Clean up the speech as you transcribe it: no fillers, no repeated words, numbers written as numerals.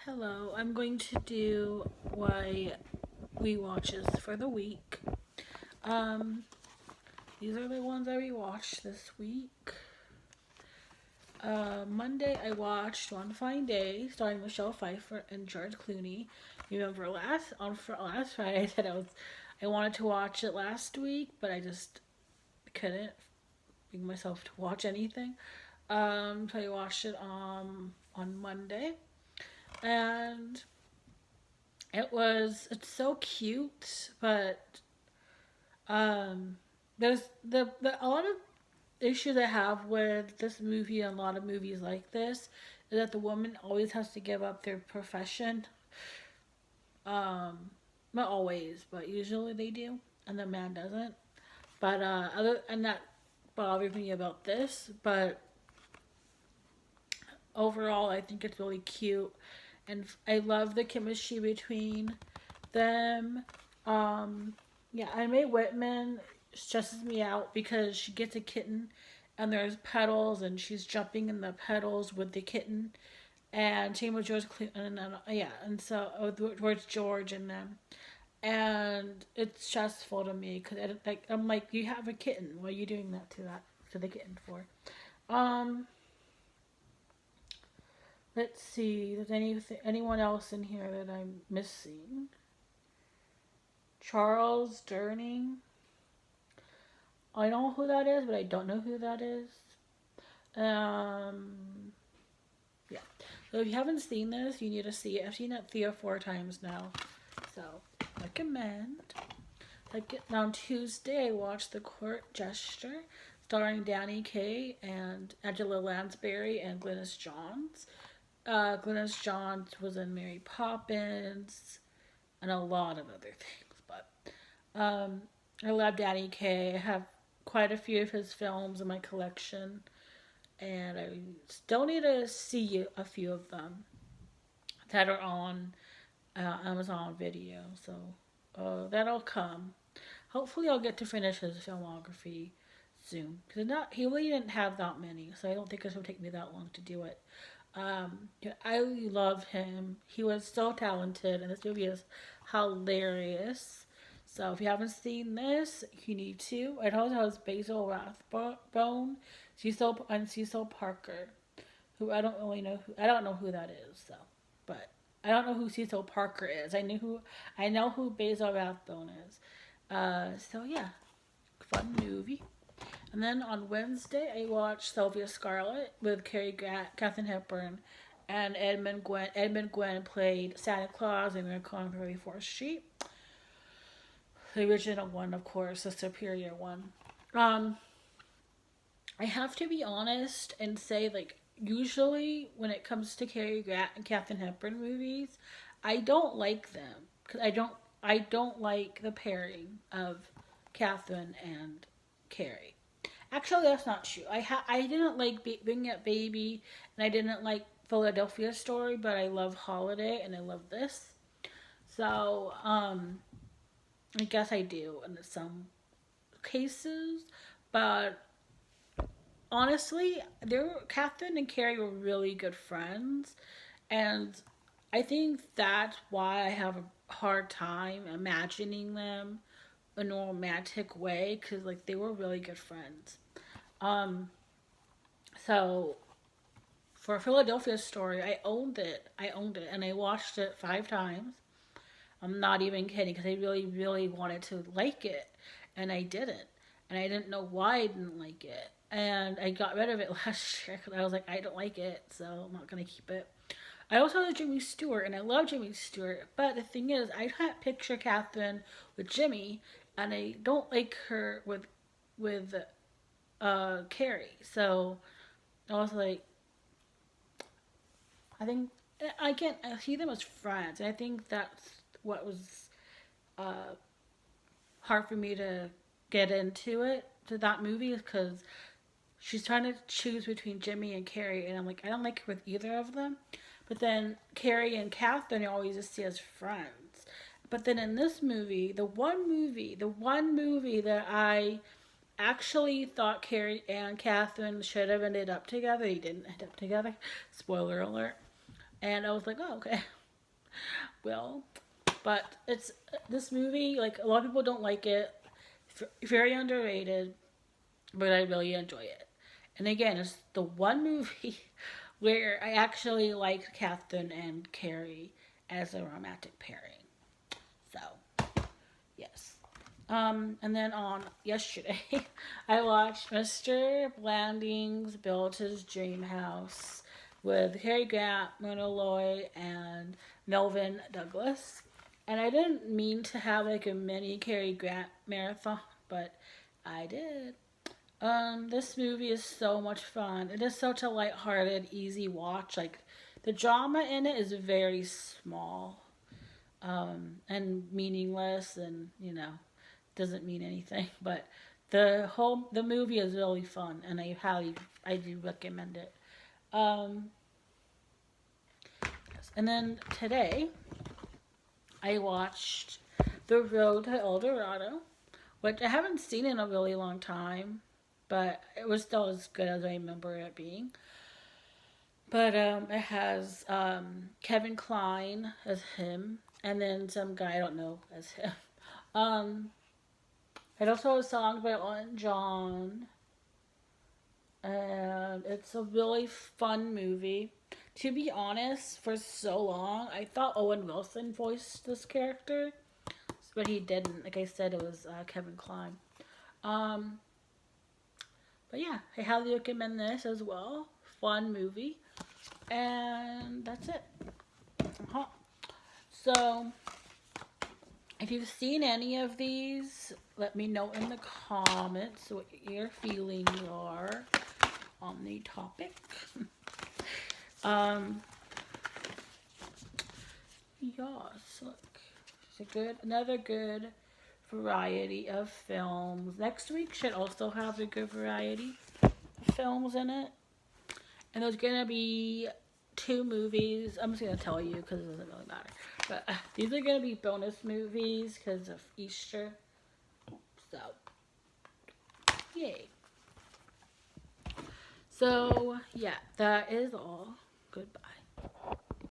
Hello, I'm going to do my rewatches for the week. Um, these are the ones I rewatched this week. Monday I watched One Fine Day, starring Michelle Pfeiffer and George Clooney. Remember last Friday I wanted to watch it last week, but I just couldn't bring myself to watch anything. So I watched it on Monday, and it's so cute, but there's a lot of issues I have with this movie and a lot of movies like this is that the woman always has to give up their profession. Um, Not always, but usually they do, and the man doesn't. But other and that bothers me about this. But overall, I think it's really cute, and I love the chemistry between them. Um, yeah, and Mae Whitman stresses me out because she gets a kitten, and there's petals, and she's jumping in the petals with the kitten, and same with George Clinton, and then, yeah, and so towards George and them, and it's stressful to me because I'm like, you have a kitten, what are you doing to the kitten for? Um, let's see. There's anyone else in here that I'm missing? Charles Durning. I know who that is, but I don't know who that is. Um, yeah. So if you haven't seen this, you need to see it. I've seen it 3 or 4 times now. So recommend. Like on Tuesday, I watched The Court Gesture, starring Danny Kaye and Angela Lansbury and Glynis Johns. Glynis Johns was in Mary Poppins and a lot of other things, but I love Danny Kaye. I have quite a few of his films in my collection, and I still need to see a few of them that are on Amazon Video. So that'll come. Hopefully, I'll get to finish his filmography soon because he really didn't have that many, so I don't think it's gonna take me that long to do it. I love him. He was so talented, and this movie is hilarious. So if you haven't seen this, you need to. It also has Basil Rathbone, Cecil Parker, who I don't really know. I don't know who that is. So, but I don't know who Cecil Parker is. I know who Basil Rathbone is. So yeah, fun movie. And then on Wednesday, I watched Sylvia Scarlet with Katharine Hepburn, and Edmund Gwen. Edmund Gwen played Santa Claus in Miracle on 34th Street. The original one, of course, the superior one. Um, I have to be honest and say, like, usually when it comes to Cary Grant and Katharine Hepburn movies, I don't like them because I don't like the pairing of Katharine and Cary. Actually, that's not true. I didn't like Bring Up Baby, and I didn't like Philadelphia Story, but I love Holiday and I love this. So I guess I do in some cases, but honestly, Catherine and Carrie were really good friends, and I think that's why I have a hard time imagining them in a romantic way because like they were really good friends. Um, so for Philadelphia Story, I owned it, and I watched it 5 times. I'm not even kidding because I really, really wanted to like it, and I didn't, and I didn't know why I didn't like it, and I got rid of it last year because I was like, I don't like it, so I'm not gonna keep it. I also love Jimmy Stewart, and I love Jimmy Stewart, but the thing is, I can't picture Catherine with Jimmy, and I don't like her with Carrie. So I was like, I think I see them as friends. And I think that's what was uh, hard for me to get into that movie because she's trying to choose between Jimmy and Carrie, and I'm like, I don't like her with either of them. But then Carrie and Catherine I always just see as friends. But then in this movie, the one movie that I actually thought Carrie and Catherine should have ended up together, they didn't end up together. Spoiler alert. And I was like, oh, okay. Well, but it's this movie, like, a lot of people don't like it. Very underrated, but I really enjoy it. And again, it's the one movie where I actually liked Catherine and Carrie as a romantic pairing. So, yes. And then on yesterday, I watched Mr. Blandings Built His Dream House with Cary Grant, Mona Loy, and Melvin Douglas. And I didn't mean to have like a mini Cary Grant marathon, but I did. This movie is so much fun. It is such a lighthearted, easy watch. Like, the drama in it is very small, and meaningless, and doesn't mean anything. But the movie is really fun, and I do recommend it. Um, yes. And then today, I watched The Road to El Dorado, which I haven't seen in a really long time, but it was still as good as I remember it being. But it has Kevin Kline as him, and then some guy I don't know as him. Um, it also has songs by Elton John, and it's a really fun movie. To be honest, for so long, I thought Owen Wilson voiced this character, but he didn't. Like I said, it was Kevin Kline. Um, but yeah, I highly recommend this as well. Fun movie. And that's it. Uh-huh. So, if you've seen any of these, let me know in the comments what your feelings are on the topic. um, yes, look, it's another good variety of films. Next week should also have a good variety of films in it. And there's gonna be 2 movies. I'm just gonna tell you because it doesn't really matter. But these are gonna be bonus movies because of Easter. So, yay. So, yeah, that is all. Goodbye.